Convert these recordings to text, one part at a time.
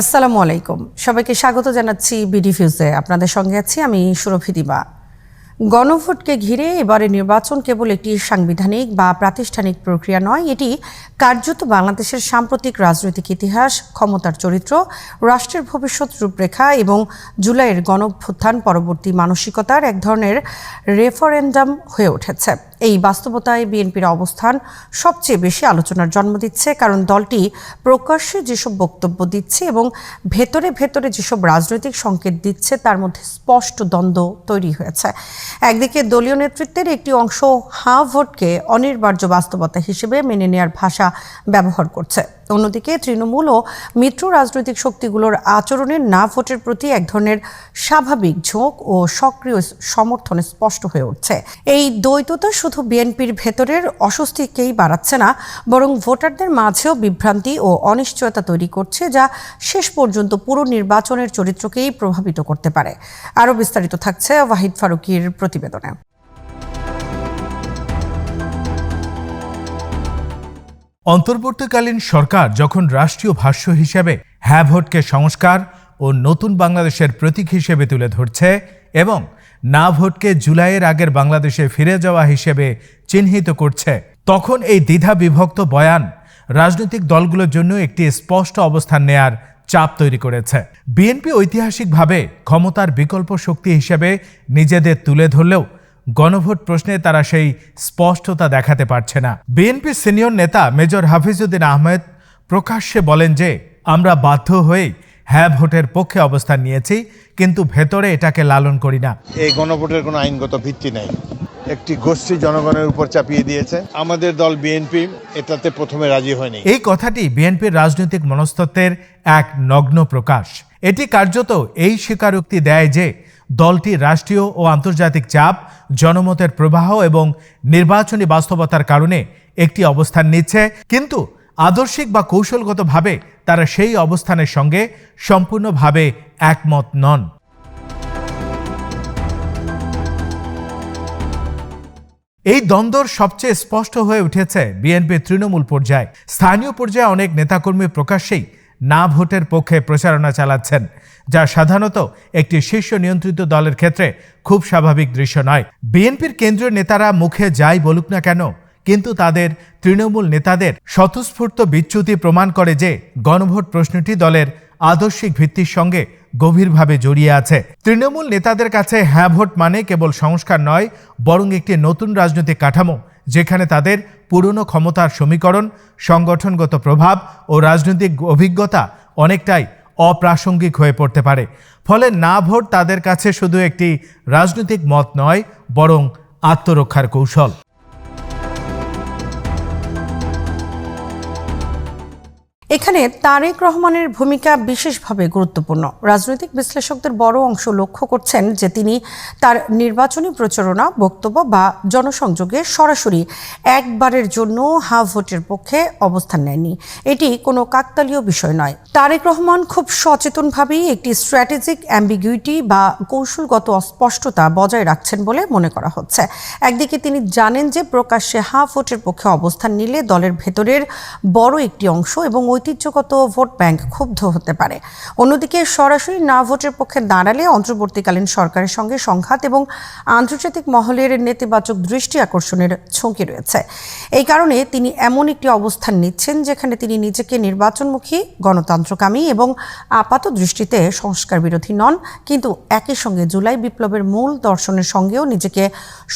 আসসালামু আলাইকুম, সবাইকে স্বাগত জানাচ্ছি বিডি ফিউজে। আপনাদের সঙ্গে আছি আমি সুরভি দিবা। গণভোটকে ঘিরে এবারে নির্বাচন কেবল একটি সাংবিধানিক বা প্রাতিষ্ঠানিক প্রক্রিয়া নয়, এটি কার্যত বাংলাদেশের সাম্প্রতিক রাজনৈতিক ইতিহাস, ক্ষমতার চরিত্র, রাষ্ট্রের ভবিষ্যৎ রূপরেখা এবং জুলাইয়ের গণঅভ্যুত্থান পরবর্তী মানসিকতার এক ধরনের রেফারেন্ডাম হয়ে উঠেছে। এই বাস্তবতায় বিএনপির অবস্থান সবচেয়ে বেশি আলোচনার জন্ম দিচ্ছে, কারণ দলটি প্রকাশ্যে যেসব বক্তব্য দিচ্ছে এবং ভেতরে ভেতরে যেসব রাজনৈতিক সংকেত দিচ্ছে তার মধ্যে স্পষ্ট দ্বন্দ্ব তৈরি হয়েছে। একদিকে দলীয় নেতৃত্বের একটি অংশ হাঁ ভোটকে অনিবার্য বাস্তবতা হিসেবে মেনে নেওয়ার ভাষা ব্যবহার করছে, অন্যদিকে তৃণমূল ও মিত্র রাজনৈতিক শক্তিগুলোর আচরণের না ভোটের প্রতি এক ধরনের স্বাভাবিক ঝোঁক ও সক্রিয় সমর্থনে স্পষ্ট হয়ে উঠছে। এই দ্বৈততা শুধু বিএনপির ভেতরের অস্বস্তিকেই বাড়াচ্ছে না, বরং ভোটারদের মাঝেও বিভ্রান্তি ও অনিশ্চয়তা তৈরি করছে, যা শেষ পর্যন্ত পুরো নির্বাচনের চরিত্রকেই প্রভাবিত করতে পারে। আরও বিস্তারিত থাকছে ওয়াহিদ ফারুকীর প্রতিবেদনে। অন্তর্বর্তীকালীন সরকার যখন রাষ্ট্রীয় ভাষ্য হিসেবে হ্যাঁ ভোটকে সংস্কার ও নতুন বাংলাদেশের প্রতীক হিসেবে তুলে ধরছে এবং না ভোটকে জুলাইয়ের আগের বাংলাদেশে ফিরে যাওয়া হিসেবে চিহ্নিত করছে, তখন এই দ্বিধা বিভক্ত বয়ান রাজনৈতিক দলগুলোর জন্য একটি স্পষ্ট অবস্থান নেয়ার চাপ তৈরি করেছে। বিএনপি ঐতিহাসিকভাবে ক্ষমতার বিকল্প শক্তি হিসেবে নিজেদের তুলে ধরলেও গণভোট প্রশ্নে তারা সেই স্পষ্টতা দেখাতে পারছে না। বিএনপির সিনিয়র নেতা মেজর হাফিজউদ্দিন আহমেদ প্রকাশ্যে বলেন যে, আমরা বাধ্য হয়ে হ্যাঁ ভোটের পক্ষে অবস্থান নিয়েছি, কিন্তু ভেতরে এটাকে লালন করি না। এই গণভোটের কোনো আইনগত ভিত্তি নেই, একটি গোষ্ঠী জনগণের উপর চাপিয়ে দিয়েছে। আমাদের দল বিএনপি এটাতে প্রথমে রাজি হয়নি। এই কথাটি বিএনপির রাজনৈতিক মনস্তত্ত্বের এক নগ্ন প্রকাশ। এটি কার্যত এই স্বীকারোক্তি দেয় যে দলটি রাষ্ট্রীয় ও আন্তর্জাতিক চাপ, জনমতের প্রবাহ এবং নির্বাচনী বাস্তবতার কারণে একটি অবস্থান নিচ্ছে, কিন্তু আদর্শিক বা কৌশলগতভাবে তারা সেই অবস্থানের সঙ্গে সম্পূর্ণভাবে একমত নন। এই দ্বন্দ্বর সবচেয়ে স্পষ্ট হয়ে উঠেছে বিএনপির তৃণমূল পর্যায়ে। স্থানীয় পর্যায়ে অনেক নেতাকর্মী প্রকাশ্যেই না ভোটের পক্ষে প্রচারণা চালাচ্ছেন, যা সাধারণত একটি শীর্ষ নিয়ন্ত্রিত দলের ক্ষেত্রে খুব স্বাভাবিক দৃশ্য নয়। বিএনপির কেন্দ্রীয় নেতারা মুখে যাই বলুক না কেন, কিন্তু তাদের তৃণমূল নেতাদের স্বতঃস্ফূর্ত বিচ্যুতি প্রমাণ করে যে গণভোট প্রশ্নটি দলের আদর্শিক ভিত্তির সঙ্গে গভীরভাবে জড়িয়ে আছে। তৃণমূল নেতাদের কাছে হ্যাঁ ভোট মানে কেবল সংস্কার নয়, বরং একটি নতুন রাজনৈতিক কাঠামো, যেখানে তাদের পুরনো ক্ষমতার সমীকরণ, সংগঠনগত প্রভাব ও রাজনৈতিক অভিজ্ঞতা অনেকটাই অপ্রাসঙ্গিক হয়ে পড়তে পারে। ফলে না ভোট তাদের কাছে শুধু একটি রাজনৈতিক মত নয়, বরং আত্মরক্ষার কৌশল। এখানে তারেক রহমানের ভূমিকা বিশেষভাবে গুরুত্বপূর্ণ। রাজনৈতিক বিশ্লেষকদের বড় অংশ লক্ষ্য করছেন যে তিনি তার নির্বাচনী প্রচারণা, বক্তব্য বা জনসংযোগে সরাসরি একবারের জন্য হ্যাঁ ভোটের পক্ষে অবস্থান নেননি। এটি কোনো কাকতালীয় বিষয় নয়। তারেক রহমান খুব সচেতনভাবেই একটি স্ট্র্যাটেজিক অ্যাম্বিগুইটি বা কৌশলগত অস্পষ্টতা বজায় রাখছেন বলে মনে করা হচ্ছে। একদিকে তিনি জানেন যে প্রকাশ্যে হ্যাঁ ভোটের পক্ষে অবস্থান নিলে দলের ভেতরের বড় একটি অংশ এবং ঐতিহ্যগত ভোট ব্যাংক ক্ষুব্ধ হতে পারে। অন্যদিকে সরাসরি না ভোটের পক্ষে দাঁড়ালে অন্তর্বর্তীকালীন সরকারের সঙ্গে সংঘাত এবং আন্তর্জাতিক মহলের নেতিবাচক দৃষ্টি আকর্ষণের ঝুঁকি রয়েছে। এই কারণে তিনি এমন একটি অবস্থান নিচ্ছেন যেখানে তিনি নিজেকে নির্বাচনমুখী, গণতন্ত্রকামী এবং আপাত দৃষ্টিতে সংস্কার বিরোধী নন, কিন্তু একই সঙ্গে জুলাই বিপ্লবের মূল দর্শনের সঙ্গেও নিজেকে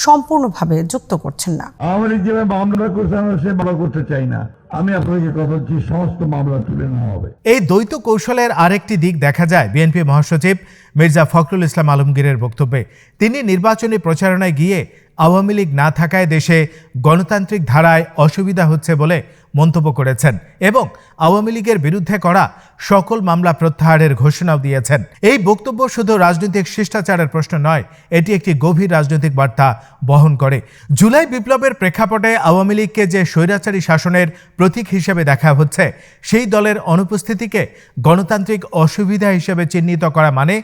সম্পূর্ণভাবে যুক্ত করছেন না। আমাদের যে মামলা করতে আমরা সে মামলা করতে চাই না। আমি আপনাকে কথা বলছি, সমস্ত মামলা তুলে নেওয়া হবে। এই দ্বৈত কৌশলের আরেকটি দিক দেখা যায় বিএনপি মহাসচিব মির্জা ফখরুল ইসলাম আলমগীরের বক্তব্যে। তিনি নির্বাচনী প্রচারণায় গিয়ে আওয়ামী লীগ না থাকায় দেশে গণতান্ত্রিক ধারায় অসুবিধা হচ্ছে বলে মন্তব্য করেছেন এবং আওয়ামী লীগের বিরুদ্ধে করা সকল মামলা প্রত্যাহারের ঘোষণাও দিয়েছেন। এই বক্তব্য শুধু রাজনৈতিক শিষ্টাচারের প্রশ্ন নয়, এটি একটি গভীর রাজনৈতিক বার্তা বহন করে। জুলাই বিপ্লবের প্রেক্ষাপটে আওয়ামী লীগকে যে স্বৈরাচারী শাসনের প্রতীক হিসেবে দেখা হচ্ছে, সেই দলের অনুপস্থিতিকে গণতান্ত্রিক অসুবিধা হিসেবে চিহ্নিত করা মানে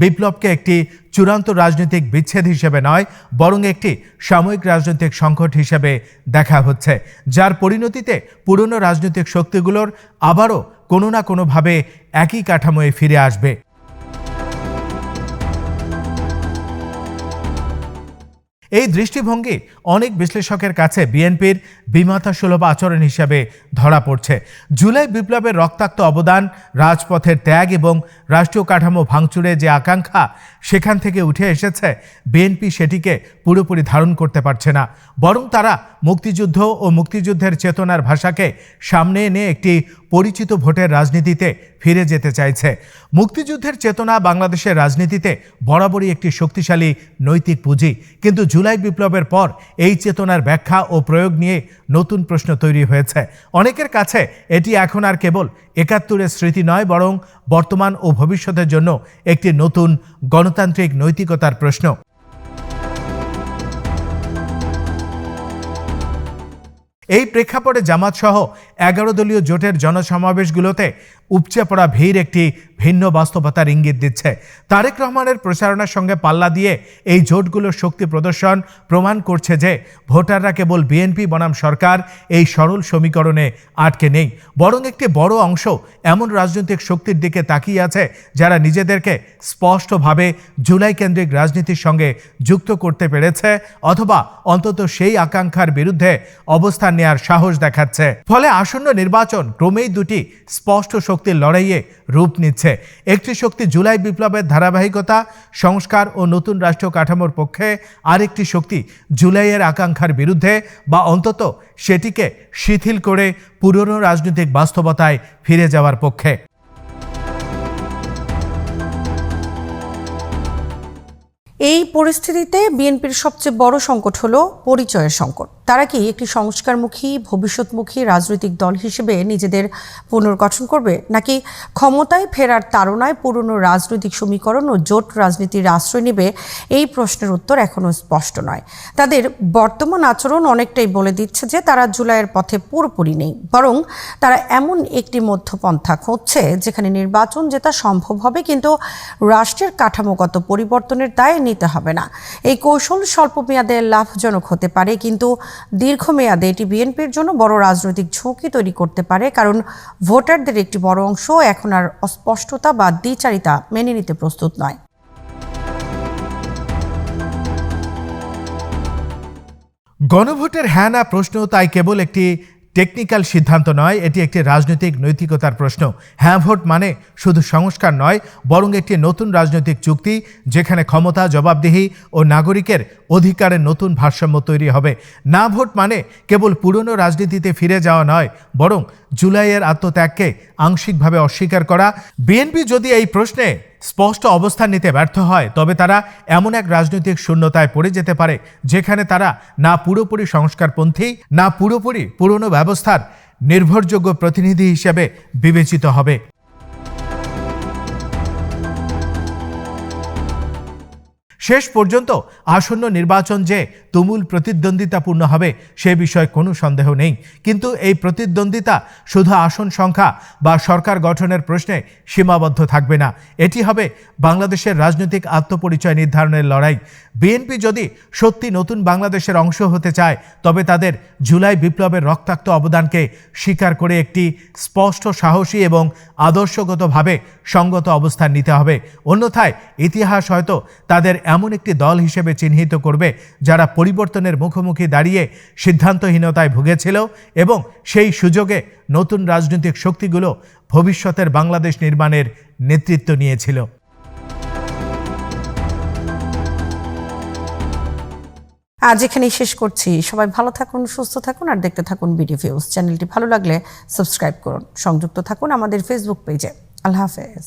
বিপ্লবকে একটি চূড়ান্ত রাজনৈতিক বিচ্ছেদ হিসেবে নয়, বরং একটি সাময়িক রাজনৈতিক সংকট হিসেবে দেখা হচ্ছে, যার পরিণতিতে পুরনো রাজনৈতিক শক্তিগুলোর আবারও কোনো না কোনোভাবে একই কাঠামোয় ফিরে আসবে। এই দৃষ্টিভঙ্গি অনেক বিশ্লেষকের কাছে বিএনপির বিমাতাসুলভ আচরণ হিসেবে ধরা পড়ছে। জুলাই বিপ্লবের রক্তাক্ত অবদান, রাজপথের ত্যাগ এবং রাষ্ট্রীয় কাঠামো ভাঙচুরে যে আকাঙ্ক্ষা সেখান থেকে উঠে এসেছে, বিএনপি সেটিকে পুরোপুরি ধারণ করতে পারছে না। বরং তারা মুক্তিযুদ্ধ ও মুক্তিযুদ্ধের চেতনার ভাষাকে সামনে এনে একটি পরিচিত ভোটের রাজনীতিতে ফিরে যেতে চাইছে। মুক্তিযুদ্ধের চেতনা বাংলাদেশের রাজনীতিতে বরাবরই একটি শক্তিশালী নৈতিক পুঁজি, কিন্তু জুলাই বিপ্লবের পর এই চেতনার ব্যাখ্যা ও প্রয়োগ নিয়ে নতুন প্রশ্ন তৈরি হয়েছে। অনেকের কাছে এটি এখন আর কেবল ৭১-এর স্মৃতি নয়, বরং বর্তমান ও ভবিষ্যতের জন্য একটি নতুন গণতান্ত্রিক নৈতিকতার প্রশ্ন। এই প্রেক্ষাপটে জামাত সহ ১১ দলীয় জোটের জনসমাবেশগুলোতে উপচে পড়া ভিড় একটি ভিন্ন বাস্তবতার ইঙ্গিত দিচ্ছে। তারেক রহমানের প্রচারণার সঙ্গে পাল্লা দিয়ে এই জোটগুলোর শক্তি প্রদর্শন প্রমাণ করছে যে ভোটাররা কেবল বিএনপি বনাম সরকার এই সরল সমীকরণে আটকে নেই, বরং একটি বড় অংশ এমন রাজনৈতিক শক্তির দিকে তাকিয়ে আছে যারা নিজেদেরকে স্পষ্টভাবে জুলাই কেন্দ্রিক রাজনীতির সঙ্গে যুক্ত করতে পেরেছে, অথবা অন্তত সেই আকাঙ্ক্ষার বিরুদ্ধে অবস্থান নেওয়ার সাহস দেখাচ্ছে। ফলে আসন্ন নির্বাচন ক্রমেই দুটি স্পষ্ট শক্তির লড়াইয়ে রূপ নিচ্ছে। একটি শক্তি জুলাই বিপ্লবের ধারাবাহিকতা, সংস্কার ও নতুন রাষ্ট্রীয় কাঠামোর পক্ষে, আরেকটি শক্তি জুলাইয়ের আকাঙ্ক্ষার বিরুদ্ধে, বা অন্তত সেটিকে শিথিল করে পুরনো রাজনৈতিক বাস্তবতায় ফিরে যাওয়ার পক্ষে। এই পরিস্থিতিতে বিএনপির সবচেয়ে বড় সংকট হলো পরিচয়ের সংকট। তারা কি একটি সংস্কারমুখী, ভবিষ্যৎমুখী রাজনৈতিক দল হিসেবে নিজেদের পুনর্গঠন করবে, নাকি ক্ষমতায় ফেরার তাড়নায় পুরনো রাজনৈতিক সমীকরণ ও জোট রাজনীতির আশ্রয় নেবে? এই প্রশ্নের উত্তর এখনও স্পষ্ট নয়। তাদের বর্তমান আচরণ অনেকটাই বলে দিচ্ছে যে তারা জুলাইয়ের পথে পুরোপুরি নেই, বরং তারা এমন একটি মধ্যপন্থা খুঁজছে যেখানে নির্বাচন জেতা সম্ভব হবে, কিন্তু রাষ্ট্রের কাঠামোগত পরিবর্তনের দায় নিতে হবে না। এই কৌশল স্বল্প মেয়াদে লাভজনক হতে পারে, কিন্তু দীর্ঘমেয়াদে এটি বিএনপির জন্য বড় রাজনৈতিক ঝুঁকি তৈরি করতে পারে, কারণ ভোটারদের একটি বড় অংশ এখন আর অস্পষ্টতা বা দ্বিচারিতা মেনে নিতে প্রস্তুত নয়। গণভোটের হ্যাঁ না প্রশ্ন তাই কেবল একটি টেকনিক্যাল সিদ্ধান্ত নয়, এটি একটি রাজনৈতিক নৈতিকতার প্রশ্ন। হ্যাঁ ভোট মানে শুধু সংস্কার নয়, বরং একটি নতুন রাজনৈতিক চুক্তি যেখানে ক্ষমতা, জবাবদিহি ও নাগরিকের অধিকারের নতুন ভারসাম্য তৈরি হবে। না ভোট মানে কেবল পুরনো রাজনীতিতে ফিরে যাওয়া নয়, বরং জুলাইয়ের আত্মত্যাগকে আংশিকভাবে অস্বীকার করা। বিএনপি যদি এই প্রশ্নে স্পষ্ট অবস্থান নিতে ব্যর্থ হয়, তবে তারা এমন এক রাজনৈতিক শূন্যতায় পড়ে যেতে পারে যেখানে তারা না পুরোপুরি সংস্কারপন্থী, না পুরোপুরি পুরনো ব্যবস্থার নির্ভরযোগ্য প্রতিনিধি হিসেবে বিবেচিত হবে। শেষ পর্যন্ত আসন্ন নির্বাচন যে তুমুল প্রতিদ্বন্দ্বিতাপূর্ণ হবে সে বিষয়ে কোনো সন্দেহ নেই, কিন্তু এই প্রতিদ্বন্দ্বিতা শুধু আসন সংখ্যা বা সরকার গঠনের প্রশ্নে সীমাবদ্ধ থাকবে না। এটি হবে বাংলাদেশের রাজনৈতিক আত্মপরিচয় নির্ধারণের লড়াই। বিএনপি যদি সত্যি নতুন বাংলাদেশের অংশ হতে চায়, তবে তাদের জুলাই বিপ্লবের রক্তাক্ত অবদানকে স্বীকার করে একটি স্পষ্ট, সাহসী এবং আদর্শগতভাবে সঙ্গত অবস্থান নিতে হবে। অন্যথায় ইতিহাস হয়তো তাদের এমন একটি দল হিসেবে চিহ্নিত করবে যারা পরিবর্তনের মুখোমুখি দাঁড়িয়ে সিদ্ধান্তহীনতায় ভুগেছিল এবং সেই সুযোগে নতুন রাজনৈতিক শক্তিগুলো ভবিষ্যতের বাংলাদেশ নির্মাণের নেতৃত্ব নিয়েছিল। আজ এখানেই শেষ করছি। সবাই ভালো থাকুন, সুস্থ থাকুন আর দেখতে থাকুন বিডি ভিউজ। চ্যানেলটি ভালো লাগলে সাবস্ক্রাইব করুন, সংযুক্ত থাকুন আমাদের ফেসবুক পেজে। আল্লাহ হাফেজ।